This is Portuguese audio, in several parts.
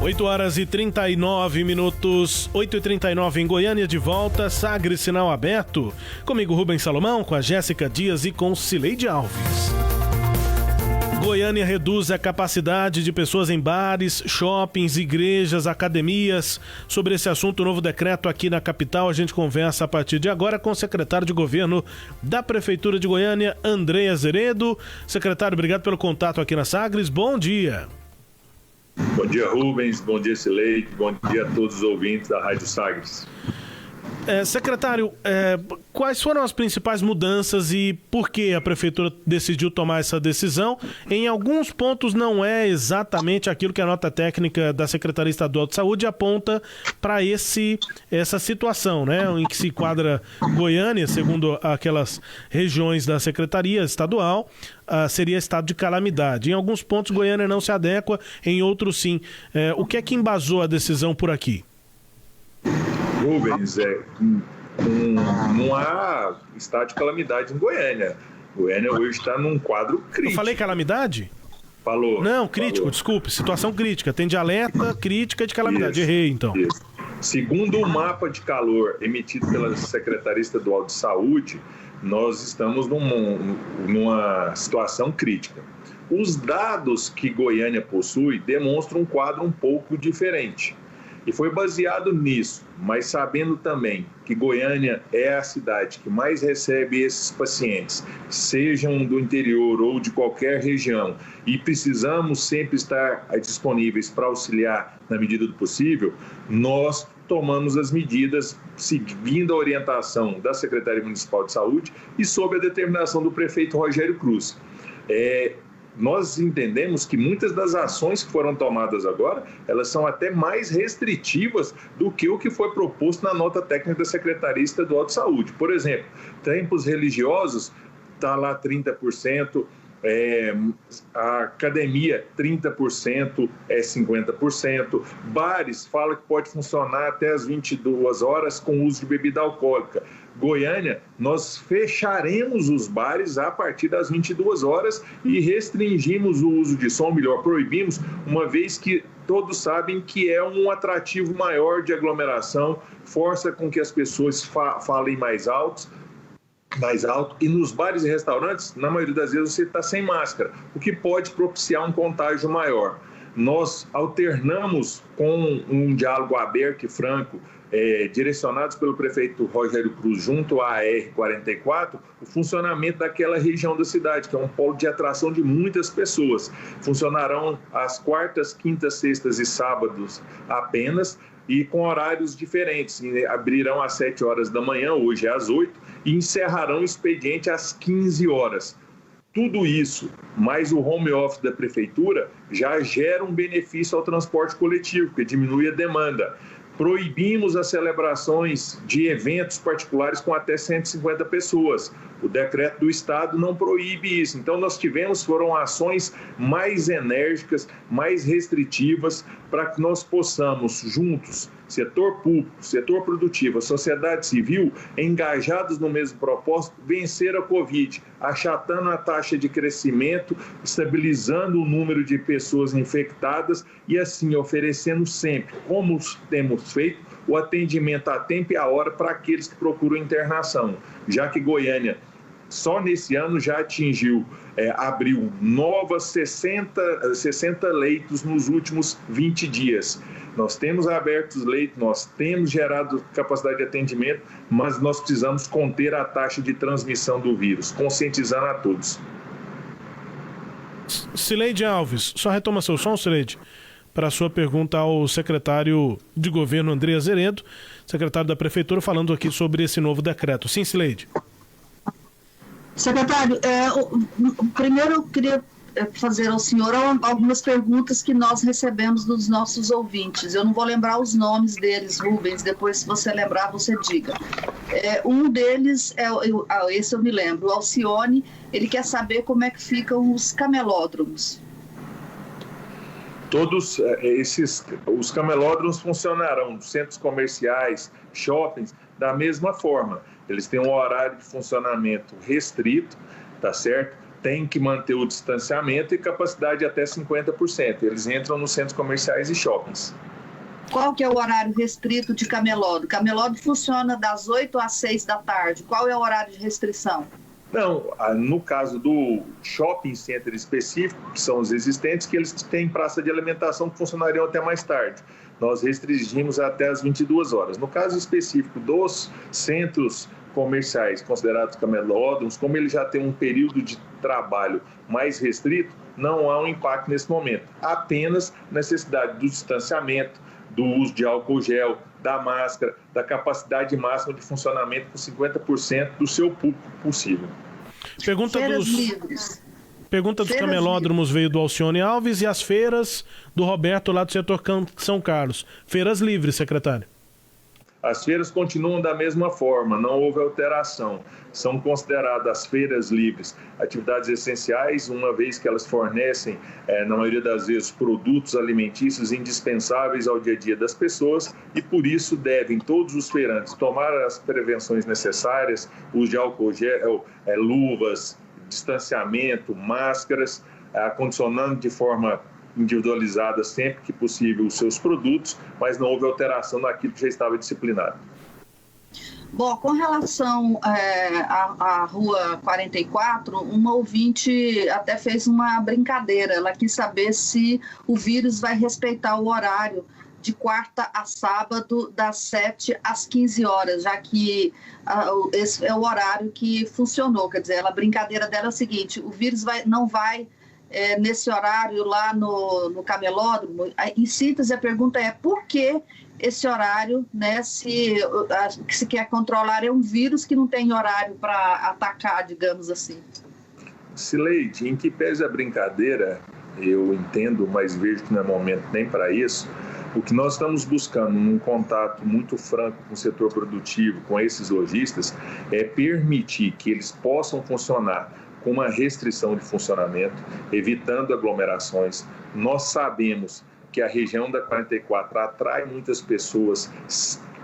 8h39, 8h39 em Goiânia, de volta, Sagres Sinal Aberto. Comigo, Rubens Salomão, com a Jéssica Dias e com Cileide Alves. Goiânia reduz a capacidade de pessoas em bares, shoppings, igrejas, academias. Sobre esse assunto, o novo decreto aqui na capital, a gente conversa a partir de agora com o secretário de governo da Prefeitura de Goiânia, André Azeredo. Secretário, obrigado pelo contato aqui na Sagres. Bom dia. Bom dia, Rubens. Bom dia, Cileide. Bom dia a todos os ouvintes da Rádio Sagres. Secretário, quais foram as principais mudanças e por que a Prefeitura decidiu tomar essa decisão? Em alguns pontos não é exatamente aquilo que a nota técnica da Secretaria Estadual de Saúde aponta para essa situação, né? Em que se enquadra Goiânia, segundo aquelas regiões da Secretaria Estadual, seria estado de calamidade. Em alguns pontos Goiânia não se adequa, em outros sim. O que é que embasou a decisão por aqui? Rubens, não há estado de calamidade em Goiânia. Goiânia hoje está num quadro crítico. Eu falei calamidade? Falou. Não, crítico, falou. Desculpe, situação crítica. Tem de alerta, crítica e de calamidade. Isso, errei, então. Isso. Segundo o mapa de calor emitido pela Secretaria Estadual de Saúde, nós estamos numa situação crítica. Os dados que Goiânia possui demonstram um quadro um pouco diferente. E foi baseado nisso, mas sabendo também que Goiânia é a cidade que mais recebe esses pacientes, sejam do interior ou de qualquer região, e precisamos sempre estar disponíveis para auxiliar na medida do possível, nós tomamos as medidas seguindo a orientação da Secretaria Municipal de Saúde e sob a determinação do prefeito Rogério Cruz. Nós entendemos que muitas das ações que foram tomadas agora, elas são até mais restritivas do que o que foi proposto na nota técnica da Secretaria Estadual de Saúde. Por exemplo, templos religiosos, está lá 30%, a academia 30%, 50%, bares fala que pode funcionar até as 22 horas com uso de bebida alcoólica. Goiânia, nós fecharemos os bares a partir das 22 horas e restringimos o uso de som, melhor, proibimos, uma vez que todos sabem que é um atrativo maior de aglomeração, força com que as pessoas falem mais alto, e nos bares e restaurantes, na maioria das vezes, você está sem máscara, o que pode propiciar um contágio maior. Nós alternamos com um diálogo aberto e franco, direcionados pelo prefeito Rogério Cruz junto à AR-44, o funcionamento daquela região da cidade, que é um polo de atração de muitas pessoas. Funcionarão às quartas, quintas, sextas e sábados apenas, e com horários diferentes. Abrirão às 7 horas da manhã, hoje às 8, e encerrarão o expediente às 15 horas. Tudo isso, mais o home office da prefeitura, já gera um benefício ao transporte coletivo, porque diminui a demanda. Proibimos as celebrações de eventos particulares com até 150 pessoas. O decreto do Estado não proíbe isso. Então, foram ações mais enérgicas, mais restritivas, para que nós possamos, juntos, setor público, setor produtivo, a sociedade civil, engajados no mesmo propósito, vencer a Covid, achatando a taxa de crescimento, estabilizando o número de pessoas infectadas e, assim, oferecendo sempre, como temos feito, o atendimento a tempo e a hora para aqueles que procuram internação, já que Goiânia, só nesse ano, já abriu novas 60 leitos nos últimos 20 dias. Nós temos abertos leitos, nós temos gerado capacidade de atendimento, mas nós precisamos conter a taxa de transmissão do vírus, conscientizando a todos. Cileide Alves, só retoma seu som, Cileide, para a sua pergunta ao secretário de governo André Azeredo, secretário da Prefeitura, falando aqui sobre esse novo decreto. Sim, Cileide. Secretário, primeiro eu queria fazer ao senhor algumas perguntas que nós recebemos dos nossos ouvintes. Eu não vou lembrar os nomes deles, Rubens, depois se você lembrar, você diga. Um deles, esse eu me lembro, o Alcione, ele quer saber como é que ficam os camelódromos. Todos os camelódromos funcionarão, centros comerciais, shoppings, da mesma forma. Eles têm um horário de funcionamento restrito, tá certo? tem que manter o distanciamento e capacidade até 50%. Eles entram nos centros comerciais e shoppings. Qual que é o horário restrito de camelódromo? Camelódromo funciona das 8 às 6 da tarde. Qual é o horário de restrição? Não, no caso do shopping center específico, que são os existentes, que eles têm praça de alimentação que funcionariam até mais tarde. Nós restringimos até as 22 horas. No caso específico dos centros comerciais considerados camelódromos, como ele já tem um período de trabalho mais restrito, não há um impacto nesse momento. Apenas necessidade do distanciamento, do uso de álcool gel, da máscara, da capacidade máxima de funcionamento com 50% do seu público possível. Pergunta dos camelódromos veio do Alcione Alves e as feiras do Roberto lá do setor São Carlos. Feiras livres, secretário. As feiras continuam da mesma forma, não houve alteração. São consideradas feiras livres atividades essenciais, uma vez que elas fornecem, na maioria das vezes, produtos alimentícios indispensáveis ao dia a dia das pessoas e, por isso, devem todos os feirantes tomar as prevenções necessárias, uso de álcool gel, luvas, distanciamento, máscaras, acondicionando de forma individualizada sempre que possível os seus produtos, mas não houve alteração naquilo que já estava disciplinado. Bom, com relação à Rua 44, uma ouvinte até fez uma brincadeira. Ela quis saber se o vírus vai respeitar o horário de quarta a sábado, das 7 às 15 horas, já que esse é o horário que funcionou. Quer dizer, a brincadeira dela é o seguinte: o vírus não vai nesse horário lá no camelódromo. Em síntese, a pergunta é por que esse horário, né, se quer controlar é um vírus que não tem horário para atacar, digamos assim. Sileide, em que pese a brincadeira, eu entendo, mas vejo que não é momento nem para isso. O que nós estamos buscando num contato muito franco com o setor produtivo, com esses lojistas, é permitir que eles possam funcionar com uma restrição de funcionamento, evitando aglomerações. Nós sabemos que a região da 44 atrai muitas pessoas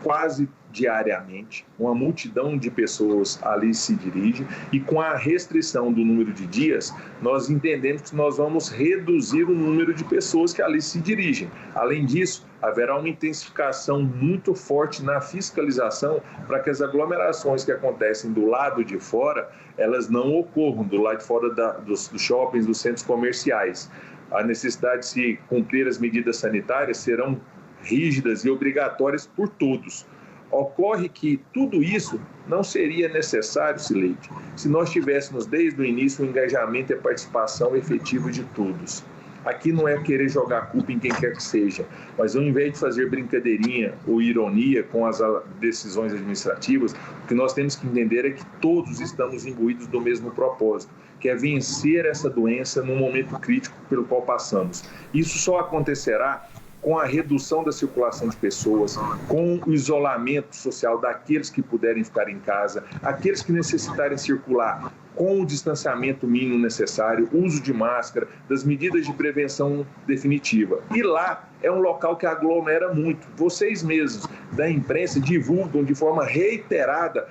quase diariamente, uma multidão de pessoas ali se dirige, e com a restrição do número de dias, nós entendemos que nós vamos reduzir o número de pessoas que ali se dirigem. Além disso, haverá uma intensificação muito forte na fiscalização para que as aglomerações que acontecem do lado de fora, elas não ocorram do lado de fora dos shoppings, dos centros comerciais. A necessidade de se cumprir as medidas sanitárias serão rígidas e obrigatórias por todos. Ocorre que tudo isso não seria necessário, Sileide, se nós tivéssemos desde o início o engajamento e a participação efetiva de todos. Aqui não é querer jogar a culpa em quem quer que seja, mas ao invés de fazer brincadeirinha ou ironia com as decisões administrativas, o que nós temos que entender é que todos estamos imbuídos do mesmo propósito, que é vencer essa doença num momento crítico pelo qual passamos. Isso só acontecerá com a redução da circulação de pessoas, com o isolamento social daqueles que puderem ficar em casa, aqueles que necessitarem circular, com o distanciamento mínimo necessário, uso de máscara, das medidas de prevenção definitiva. E lá é um local que aglomera muito. Vocês mesmos da imprensa divulgam de forma reiterada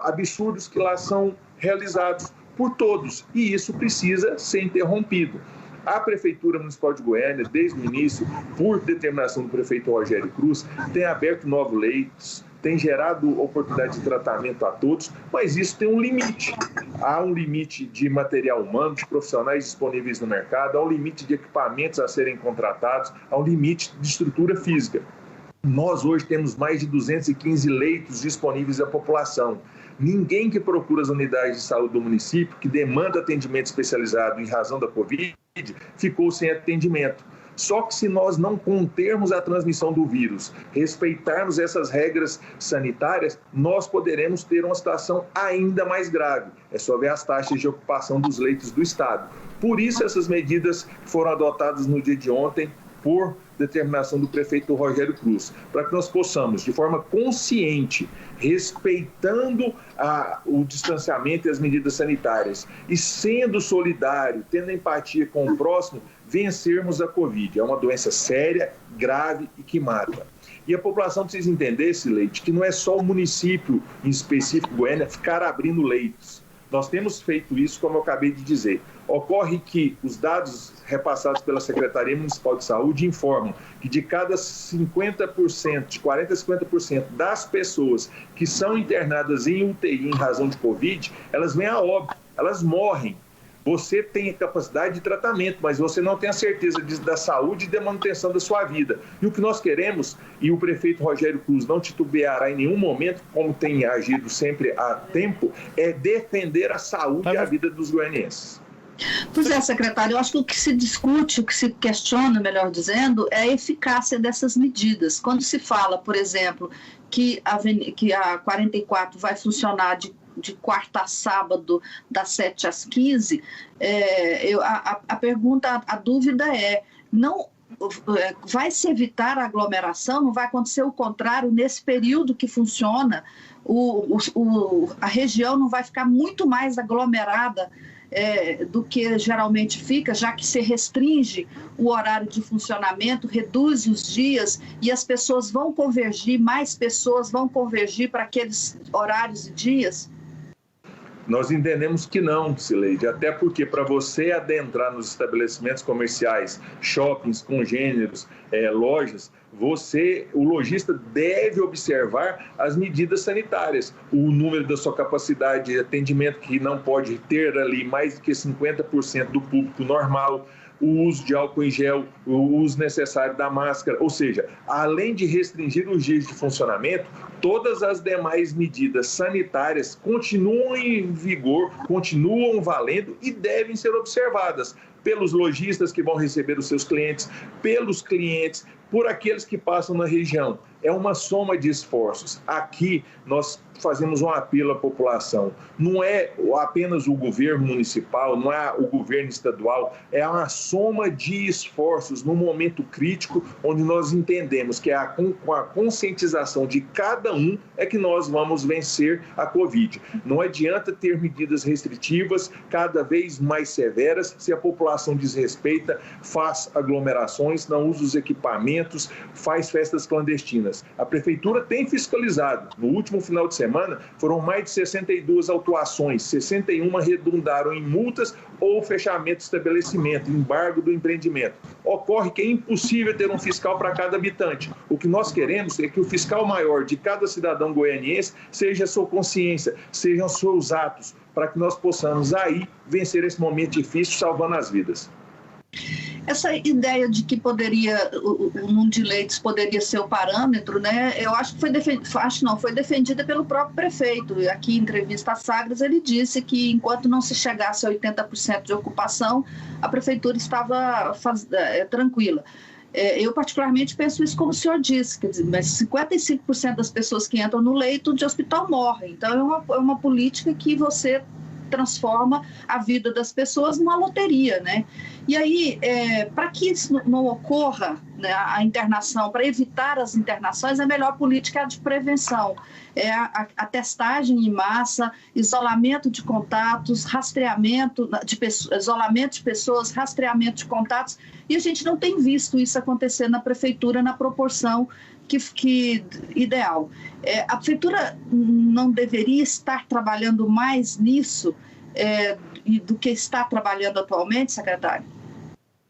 absurdos que lá são realizados por todos, e isso precisa ser interrompido. A Prefeitura Municipal de Goiânia, desde o início, por determinação do prefeito Rogério Cruz, tem aberto novos leitos, tem gerado oportunidade de tratamento a todos, mas isso tem um limite. Há um limite de material humano, de profissionais disponíveis no mercado, há um limite de equipamentos a serem contratados, há um limite de estrutura física. Nós hoje temos mais de 215 leitos disponíveis à população. Ninguém que procura as unidades de saúde do município, que demanda atendimento especializado em razão da Covid, ficou sem atendimento. Só que se nós não contermos a transmissão do vírus, respeitarmos essas regras sanitárias, nós poderemos ter uma situação ainda mais grave. É só ver as taxas de ocupação dos leitos do Estado. Por isso essas medidas foram adotadas no dia de ontem por determinação do prefeito Rogério Cruz, para que nós possamos, de forma consciente, respeitando o distanciamento e as medidas sanitárias e sendo solidário, tendo empatia com o próximo, vencermos a Covid. É uma doença séria, grave e que mata. E a população precisa entender, Sileide, que não é só o município, em específico Goiânia, ficar abrindo leitos. Nós temos feito isso, como eu acabei de dizer. Ocorre que os dados repassados pela Secretaria Municipal de Saúde informam que de cada 50%, de 40% a 50% das pessoas que são internadas em UTI em razão de Covid, elas vêm a óbito, elas morrem. Você tem a capacidade de tratamento, mas você não tem a certeza da saúde e da manutenção da sua vida. E o que nós queremos, e o prefeito Rogério Cruz não titubeará em nenhum momento, como tem agido sempre há tempo, é defender a saúde e a vida dos goianienses. Pois é, secretário, eu acho que o que se discute, o que se questiona, melhor dizendo, é a eficácia dessas medidas. Quando se fala, por exemplo, que a 44 vai funcionar de quarta a sábado, das 7 às 15, a pergunta, a dúvida não vai se evitar a aglomeração, não vai acontecer o contrário, nesse período que funciona, a região não vai ficar muito mais aglomerada do que geralmente fica, já que se restringe o horário de funcionamento, reduz os dias e as pessoas vão convergir, mais pessoas vão convergir para aqueles horários e dias? Nós entendemos que não, Cileide, até porque para você adentrar nos estabelecimentos comerciais, shoppings, congêneros, lojas, o lojista deve observar as medidas sanitárias, o número da sua capacidade de atendimento, que não pode ter ali mais do que 50% do público normal, o uso de álcool em gel, o uso necessário da máscara, ou seja, além de restringir os dias de funcionamento, todas as demais medidas sanitárias continuam em vigor, continuam valendo e devem ser observadas pelos lojistas que vão receber os seus clientes, pelos clientes, por aqueles que passam na região. É uma soma de esforços. Aqui nós fazemos um apelo à população. Não é apenas o governo municipal, não é o governo estadual, é uma soma de esforços num momento crítico onde nós entendemos que com a conscientização de cada um é que nós vamos vencer a Covid. Não adianta ter medidas restritivas cada vez mais severas se a população desrespeita, faz aglomerações, não usa os equipamentos, faz festas clandestinas. A Prefeitura tem fiscalizado. No último final de semana, foram mais de 62 autuações, 61 redundaram em multas ou fechamento de estabelecimento, embargo do empreendimento. Ocorre que é impossível ter um fiscal para cada habitante. O que nós queremos é que o fiscal maior de cada cidadão goianiense seja a sua consciência, sejam os seus atos, para que nós possamos aí vencer esse momento difícil, salvando as vidas. Essa ideia de que o número de leitos poderia ser o parâmetro, né? Eu acho que foi defendida pelo próprio prefeito. Aqui em entrevista a Sagres, ele disse que enquanto não se chegasse a 80% de ocupação, a prefeitura estava tranquila. Eu particularmente penso isso como o senhor disse, quer dizer, mas 55% das pessoas que entram no leito de hospital morrem. Então é uma política que você transforma a vida das pessoas numa loteria, né? E aí, para que isso não ocorra, né, a internação, para evitar as internações, a melhor política é a de prevenção. A testagem em massa, isolamento de contatos, isolamento de pessoas, rastreamento de contatos, e a gente não tem visto isso acontecer na prefeitura na proporção que ideal. A prefeitura não deveria estar trabalhando mais nisso do que está trabalhando atualmente, secretário?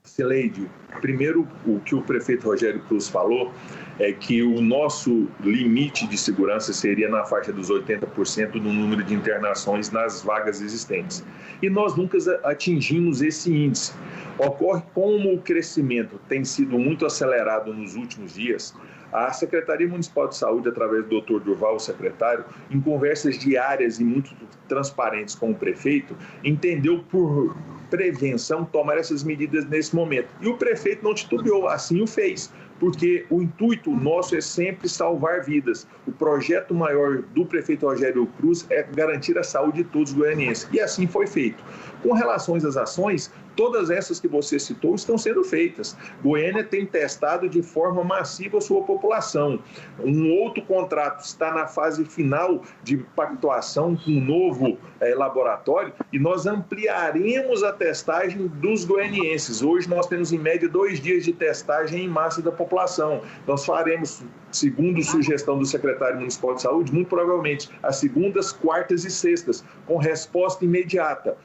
Cileide, primeiro o que o prefeito Rogério Cruz falou é que o nosso limite de segurança seria na faixa dos 80% do número de internações nas vagas existentes. E nós nunca atingimos esse índice. Ocorre como o crescimento tem sido muito acelerado nos últimos dias, a Secretaria Municipal de Saúde, através do Dr. Durval, o secretário, em conversas diárias e muito transparentes com o prefeito, entendeu por prevenção tomar essas medidas nesse momento. E o prefeito não titubeou, assim o fez, porque o intuito nosso é sempre salvar vidas. O projeto maior do prefeito Rogério Cruz é garantir a saúde de todos os goianienses. E assim foi feito. Com relação às ações, todas essas que você citou estão sendo feitas. Goiânia tem testado de forma massiva a sua população. Um outro contrato está na fase final de pactuação com um novo laboratório e nós ampliaremos a testagem dos goianienses. Hoje nós temos em média 2 dias de testagem em massa da população. Nós faremos, segundo sugestão do secretário municipal de saúde, muito provavelmente às segundas, quartas e sextas, com resposta imediata.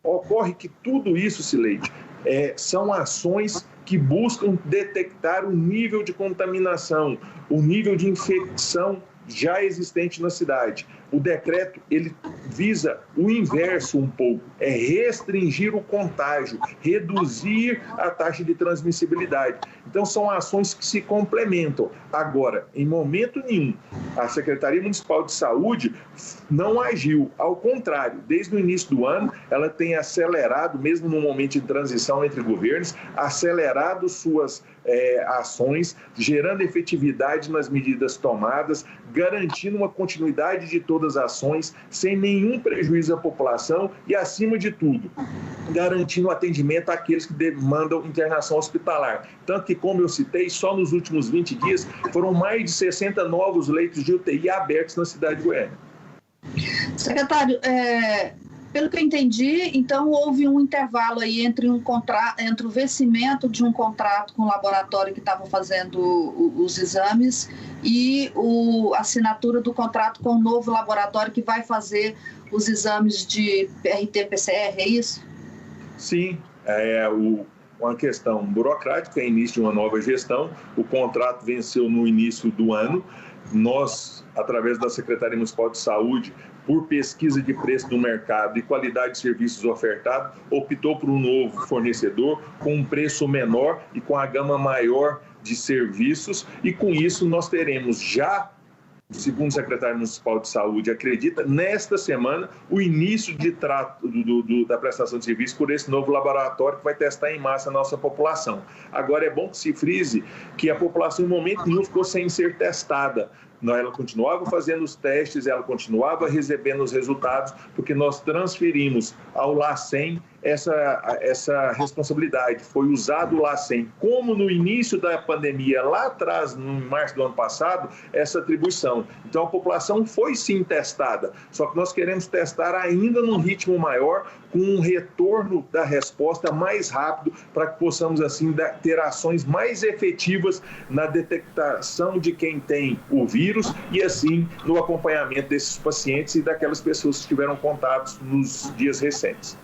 Ocorre que tudo isso, Cileide, são ações que buscam detectar o nível de contaminação, o nível de infecção já existente na cidade. O decreto, ele visa o inverso um pouco, é restringir o contágio, reduzir a taxa de transmissibilidade. Então, são ações que se complementam. Agora, em momento nenhum, a Secretaria Municipal de Saúde não agiu. Ao contrário, desde o início do ano, ela tem acelerado, mesmo no momento de transição entre governos, acelerado suas ações, gerando efetividade nas medidas tomadas, garantindo uma continuidade de todas as ações, sem nenhum prejuízo à população e, acima de tudo, garantindo atendimento àqueles que demandam internação hospitalar. Tanto que, como eu citei, só nos últimos 20 dias foram mais de 60 novos leitos de UTI abertos na cidade de Goiânia. Secretário, pelo que eu entendi, então houve um intervalo aí entre o vencimento de um contrato com o laboratório que estava fazendo os exames e a assinatura do contrato com o novo laboratório que vai fazer os exames de RT-PCR, é isso? Sim, uma questão burocrática, é início de uma nova gestão. O contrato venceu no início do ano. Nós, através da Secretaria Municipal de Saúde, por pesquisa de preço do mercado e qualidade de serviços ofertados, optou por um novo fornecedor com um preço menor e com a gama maior de serviços, e com isso nós teremos já, segundo o secretário municipal de saúde acredita, nesta semana, o início de trato da prestação de serviço por esse novo laboratório que vai testar em massa a nossa população. Agora, é bom que se frise que a população, em momento nenhum, ficou sem ser testada. Ela continuava fazendo os testes, ela continuava recebendo os resultados, porque nós transferimos ao LACEN essa responsabilidade. Foi usado o LACEN, como no início da pandemia, lá atrás, no março do ano passado, essa atribuição. Então, a população foi sim testada, só que nós queremos testar ainda num ritmo maior, com um retorno da resposta mais rápido, para que possamos, assim, ter ações mais efetivas na detectação de quem tem o vírus e, assim, no acompanhamento desses pacientes e daquelas pessoas que tiveram contatos nos dias recentes.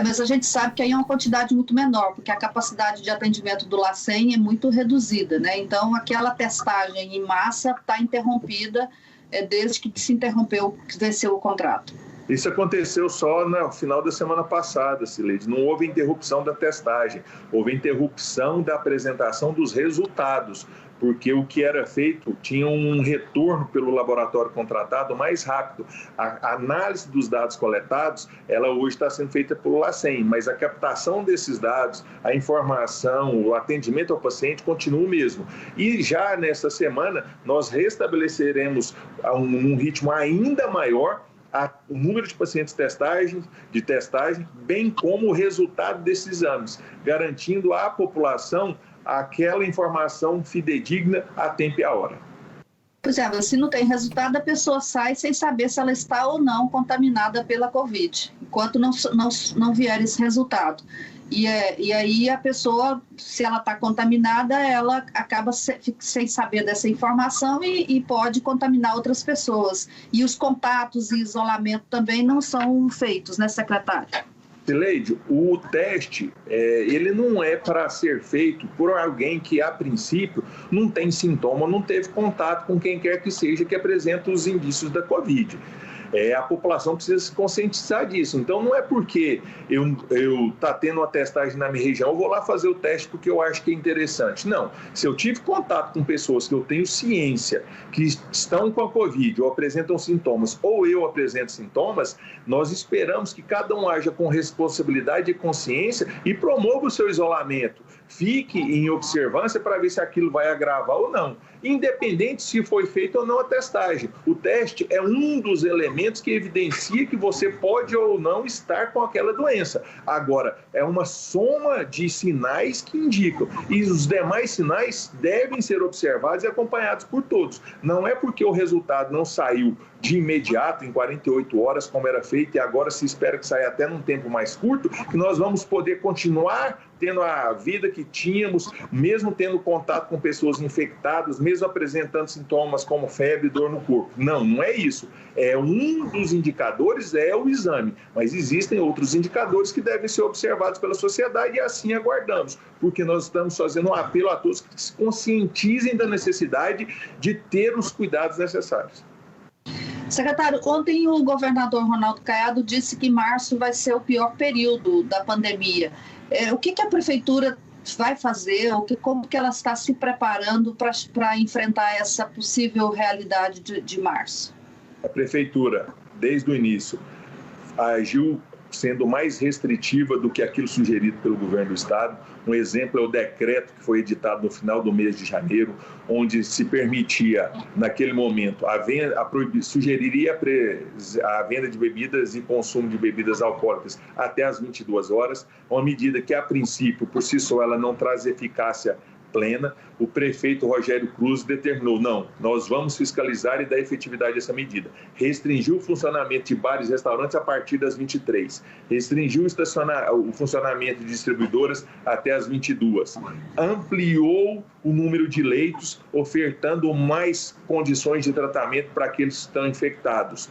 Mas a gente sabe que aí é uma quantidade muito menor, porque a capacidade de atendimento do LACEN é muito reduzida, né? Então, aquela testagem em massa está interrompida desde que se interrompeu, que venceu o contrato. Isso aconteceu só no final da semana passada, Cileide. Não houve interrupção da testagem, houve interrupção da apresentação dos resultados, porque o que era feito tinha um retorno pelo laboratório contratado mais rápido. A análise dos dados coletados, ela hoje está sendo feita pelo LACEN, mas a captação desses dados, a informação, o atendimento ao paciente continua o mesmo. E já nesta semana, nós restabeleceremos um ritmo ainda maior o número de pacientes de testagem, bem como o resultado desses exames, garantindo à população aquela informação fidedigna a tempo e a hora. Pois mas se não tem resultado, a pessoa sai sem saber se ela está ou não contaminada pela Covid, enquanto não vier esse resultado. E aí a pessoa, se ela está contaminada, ela acaba sem saber dessa informação e pode contaminar outras pessoas. E os contatos e isolamento também não são feitos, né, secretário? Cileide, o teste, ele não é para ser feito por alguém que, a princípio, não tem sintoma, não teve contato com quem quer que seja que apresenta os indícios da Covid. A população precisa se conscientizar disso. Então, não é porque eu tá tendo uma testagem na minha região, eu vou lá fazer o teste porque eu acho que é interessante. Não. Se eu tive contato com pessoas que eu tenho ciência que estão com a Covid ou apresentam sintomas, ou eu apresento sintomas, nós esperamos que cada um haja com responsabilidade e consciência e promova o seu isolamento. fique em observância para ver se aquilo vai agravar ou não, independente se foi feita ou não a testagem. O teste é um dos elementos que evidencia que você pode ou não estar com aquela doença. Agora, é uma soma de sinais que indicam, e os demais sinais devem ser observados e acompanhados por todos. Não é porque o resultado não saiu de imediato, em 48 horas, como era feito, e agora se espera que saia até num tempo mais curto, que nós vamos poder continuar tendo a vida que tínhamos, mesmo tendo contato com pessoas infectadas, mesmo apresentando sintomas como febre e dor no corpo. Não, não é isso. Um dos indicadores é o exame, mas existem outros indicadores que devem ser observados pela sociedade e assim aguardamos, porque nós estamos fazendo um apelo a todos que se conscientizem da necessidade de ter os cuidados necessários. Secretário, ontem o governador Ronaldo Caiado disse que março vai ser o pior período da pandemia. O que a prefeitura vai fazer, como que ela está se preparando para enfrentar essa possível realidade de março? A prefeitura, desde o início, agiu sendo mais restritiva do que aquilo sugerido pelo governo do estado. Um exemplo é o decreto que foi editado no final do mês de janeiro, onde se permitia, naquele momento, sugeriria a venda de bebidas e consumo de bebidas alcoólicas até as 22 horas, uma medida que, a princípio, por si só, ela não traz eficácia plena. O prefeito Rogério Cruz determinou, não, nós vamos fiscalizar e dar efetividade a essa medida. Restringiu o funcionamento de bares e restaurantes a partir das 23. Restringiu o funcionamento de distribuidoras até as 22. Ampliou o número de leitos, ofertando mais condições de tratamento para aqueles que estão infectados.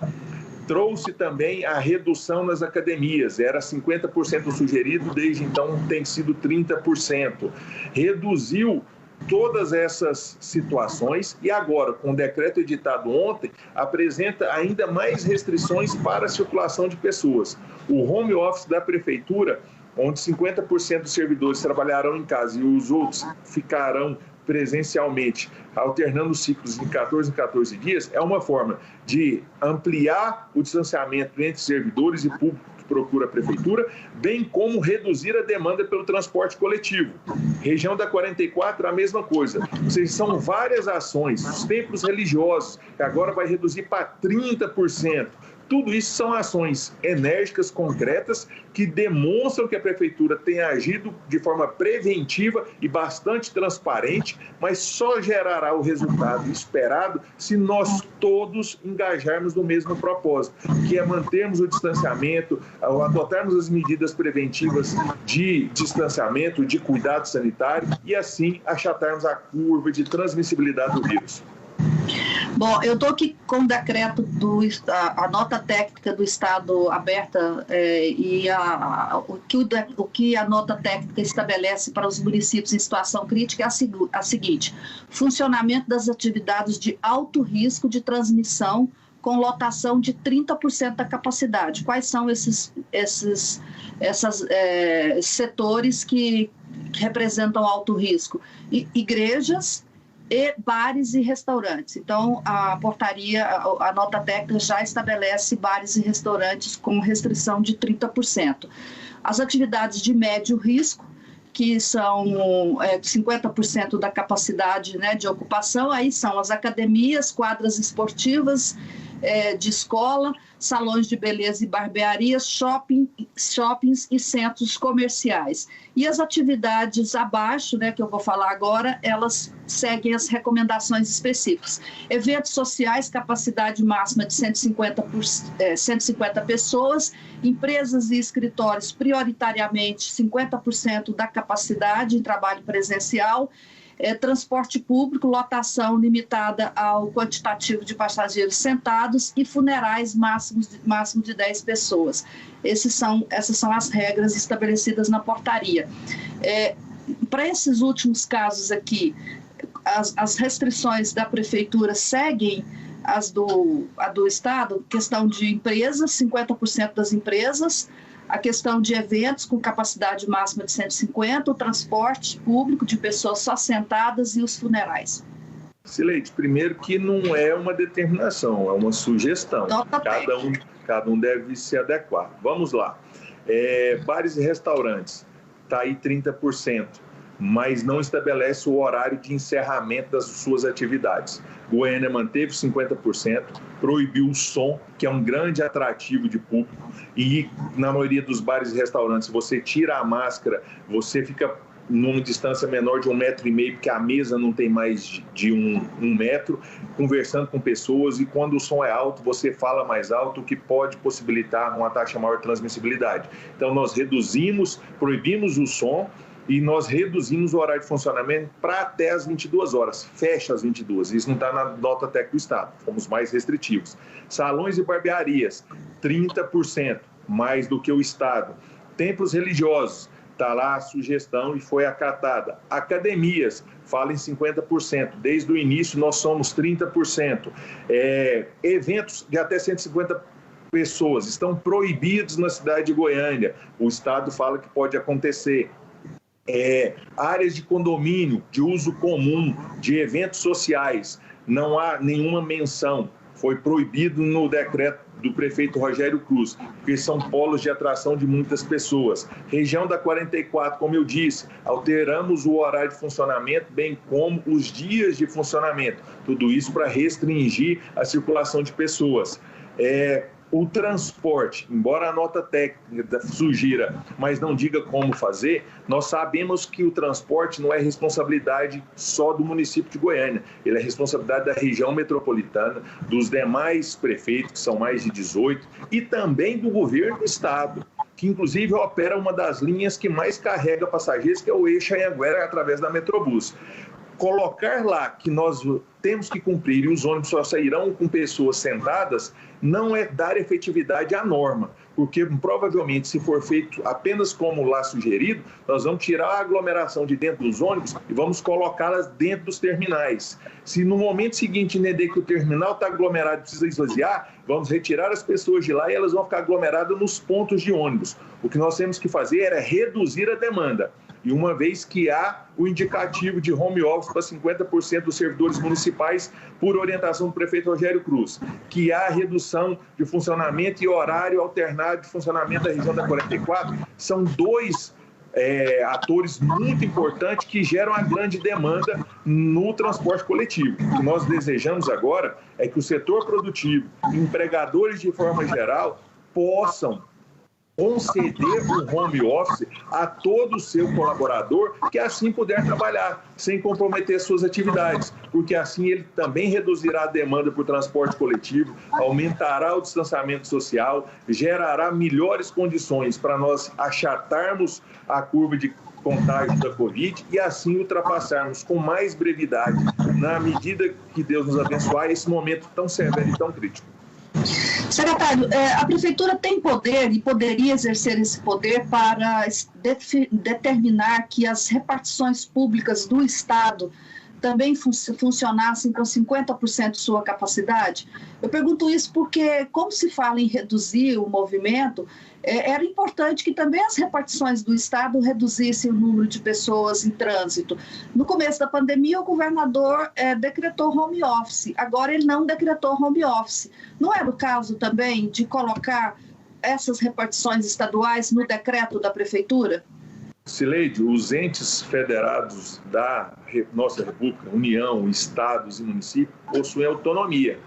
Trouxe também a redução nas academias, era 50% sugerido, desde então tem sido 30%. Reduziu todas essas situações e agora, com o decreto editado ontem, apresenta ainda mais restrições para a circulação de pessoas. O home office da prefeitura, onde 50% dos servidores trabalharão em casa e os outros ficarão presencialmente, alternando ciclos de 14 em 14 dias, é uma forma de ampliar o distanciamento entre servidores e público que procura a prefeitura, bem como reduzir a demanda pelo transporte coletivo. Região da 44, a mesma coisa. Ou seja, são várias ações. Os templos religiosos, que agora vai reduzir para 30%. Tudo isso são ações enérgicas, concretas, que demonstram que a prefeitura tem agido de forma preventiva e bastante transparente, mas só gerará o resultado esperado se nós todos engajarmos no mesmo propósito, que é mantermos o distanciamento, adotarmos as medidas preventivas de distanciamento, de cuidado sanitário e assim achatarmos a curva de transmissibilidade do vírus. Bom, eu estou aqui com o decreto, a nota técnica do Estado aberta e o que a nota técnica estabelece para os municípios em situação crítica é a seguinte: funcionamento das atividades de alto risco de transmissão com lotação de 30% da capacidade. Quais são esses setores que representam alto risco? Igrejas, e bares e restaurantes. Então, a portaria, a nota técnica já estabelece bares e restaurantes com restrição de 30%. As atividades de médio risco, que são 50% da capacidade, né, de ocupação, aí são as academias, quadras esportivas, de escola, salões de beleza e barbearias, shoppings e centros comerciais. E as atividades abaixo, né, que eu vou falar agora, elas seguem as recomendações específicas. Eventos sociais, capacidade máxima de 150 pessoas, empresas e escritórios, prioritariamente 50% da capacidade em trabalho presencial, transporte público, lotação limitada ao quantitativo de passageiros sentados e funerais máximo de 10 pessoas. Essas são as regras estabelecidas na portaria. Para esses últimos casos aqui, as restrições da prefeitura seguem a do Estado, questão de empresas, 50% das empresas, a questão de eventos com capacidade máxima de 150, o transporte público de pessoas só sentadas e os funerais. Sileide, primeiro que não é uma determinação, é uma sugestão. Cada um deve se adequar. Vamos lá. Bares e restaurantes, está aí 30%. mas não estabelece o horário de encerramento das suas atividades. Goiânia manteve 50%, proibiu o som, que é um grande atrativo de público, e na maioria dos bares e restaurantes, você tira a máscara, você fica numa distância menor de 1,5 metro, porque a mesa não tem mais de um metro, conversando com pessoas, e quando o som é alto, você fala mais alto, o que pode possibilitar uma taxa maior de transmissibilidade. Então, nós proibimos o som, e nós reduzimos o horário de funcionamento para até as 22 horas, fecha às 22, isso não está na nota técnica do Estado, fomos mais restritivos. Salões e barbearias, 30%, mais do que o Estado. Templos religiosos, está lá a sugestão e foi acatada. Academias, fala em 50%. Desde o início, nós somos 30%. Eventos de até 150 pessoas estão proibidos na cidade de Goiânia. O Estado fala que pode acontecer. Áreas de condomínio, de uso comum, de eventos sociais, não há nenhuma menção. Foi proibido no decreto do prefeito Rogério Cruz, porque são polos de atração de muitas pessoas. Região da 44, como eu disse, alteramos o horário de funcionamento, bem como os dias de funcionamento. Tudo isso para restringir a circulação de pessoas. O transporte, embora a nota técnica sugira, mas não diga como fazer, nós sabemos que o transporte não é responsabilidade só do município de Goiânia, ele é responsabilidade da região metropolitana, dos demais prefeitos, que são mais de 18, e também do governo do estado, que inclusive opera uma das linhas que mais carrega passageiros, que é o eixo Anhanguera, através da Metrobus. Colocar lá que nós temos que cumprir e os ônibus só sairão com pessoas sentadas, não é dar efetividade à norma, porque provavelmente se for feito apenas como lá sugerido, nós vamos tirar a aglomeração de dentro dos ônibus e vamos colocá-las dentro dos terminais. Se no momento seguinte entender que o terminal está aglomerado e precisa esvaziar, vamos retirar as pessoas de lá e elas vão ficar aglomeradas nos pontos de ônibus. O que nós temos que fazer é reduzir a demanda. E uma vez que há o indicativo de home office para 50% dos servidores municipais, por orientação do prefeito Rogério Cruz, que há redução de funcionamento e horário alternado de funcionamento da região da 44, são dois atores muito importantes que geram a grande demanda no transporte coletivo. O que nós desejamos agora é que o setor produtivo, empregadores de forma geral, possam conceder o home office a todo o seu colaborador que assim puder trabalhar, sem comprometer suas atividades, porque assim ele também reduzirá a demanda por transporte coletivo, aumentará o distanciamento social, gerará melhores condições para nós achatarmos a curva de contágio da Covid e assim ultrapassarmos com mais brevidade, na medida que Deus nos abençoar, esse momento tão severo e tão crítico. Secretário, a Prefeitura tem poder e poderia exercer esse poder para determinar que as repartições públicas do Estado também funcionassem com 50% de sua capacidade? Eu pergunto isso porque, como se fala em reduzir o movimento, era importante que também as repartições do Estado reduzissem o número de pessoas em trânsito. No começo da pandemia, o governador decretou home office, agora ele não decretou home office. Não era o caso também de colocar essas repartições estaduais no decreto da Prefeitura? Cileide, os entes federados da nossa República, União, Estados e municípios, possuem autonomia.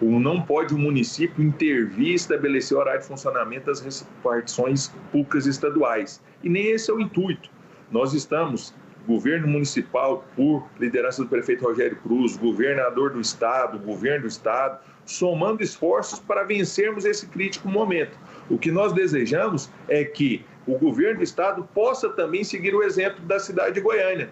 Não pode o município intervir e estabelecer o horário de funcionamento das repartições públicas estaduais. E nem esse é o intuito. Nós estamos, governo municipal, por liderança do prefeito Rogério Cruz, governador do Estado, governo do Estado, somando esforços para vencermos esse crítico momento. O que nós desejamos é que o governo do Estado possa também seguir o exemplo da cidade de Goiânia,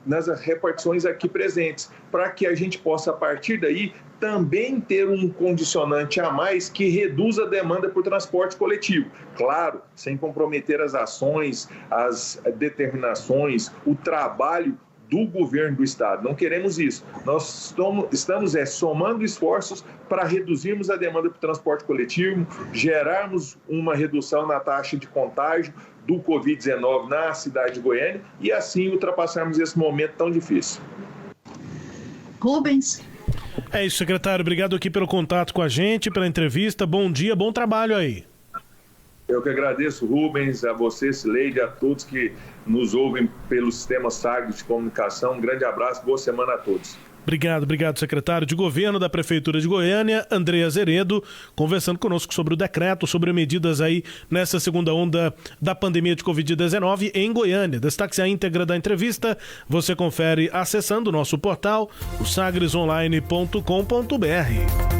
nas repartições aqui presentes, para que a gente possa, a partir daí, também ter um condicionante a mais que reduza a demanda por transporte coletivo. Claro, sem comprometer as ações, as determinações, o trabalho do governo do Estado. Não queremos isso. Nós estamos somando esforços para reduzirmos a demanda por transporte coletivo, gerarmos uma redução na taxa de contágio do Covid-19 na cidade de Goiânia e assim ultrapassarmos esse momento tão difícil. Rubens. É isso, secretário. Obrigado aqui pelo contato com a gente, pela entrevista. Bom dia, bom trabalho aí. Eu que agradeço, Rubens, a você, Cileide, a todos que nos ouvem pelo Sistema Sagres de Comunicação. Um grande abraço, boa semana a todos. Obrigado, secretário de Governo da Prefeitura de Goiânia, André Azeredo, conversando conosco sobre o decreto, sobre medidas aí nessa segunda onda da pandemia de Covid-19 em Goiânia. Destaque-se a íntegra da entrevista, você confere acessando o nosso portal, o sagresonline.com.br.